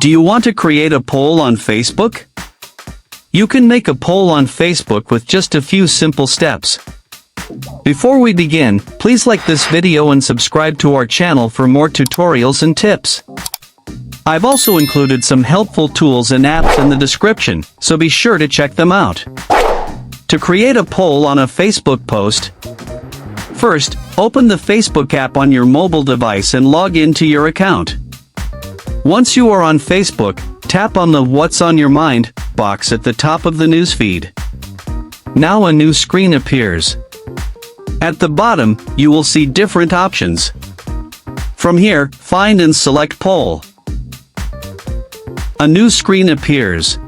Do you want to create a poll on Facebook? You can make a poll on Facebook with just a few simple steps. Before we begin, please like this video and subscribe to our channel for more tutorials and tips. I've also included some helpful tools and apps in the description, so be sure to check them out. To create a poll on a Facebook post, first, open the Facebook app on your mobile device and log into your account. Once you are on Facebook, tap on the What's on Your Mind box at the top of the newsfeed. Now a new screen appears. At the bottom, you will see different options. From here, find and select Poll. A new screen appears.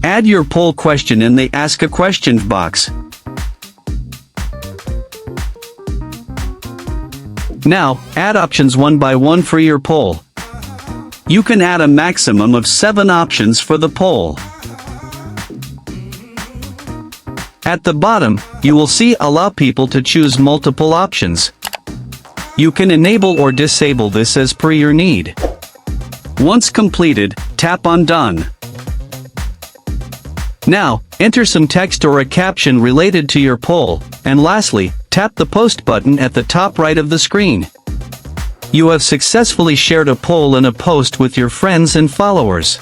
Add your poll question in the Ask a Question box. Now, add options one by one for your poll. You can add a maximum of 7 options for the poll. At the bottom, you will see Allow people to choose multiple options. You can enable or disable this as per your need. Once completed, tap on Done. Now, enter some text or a caption related to your poll, and lastly, tap the Post button at the top right of the screen. You have successfully shared a poll and a post with your friends and followers.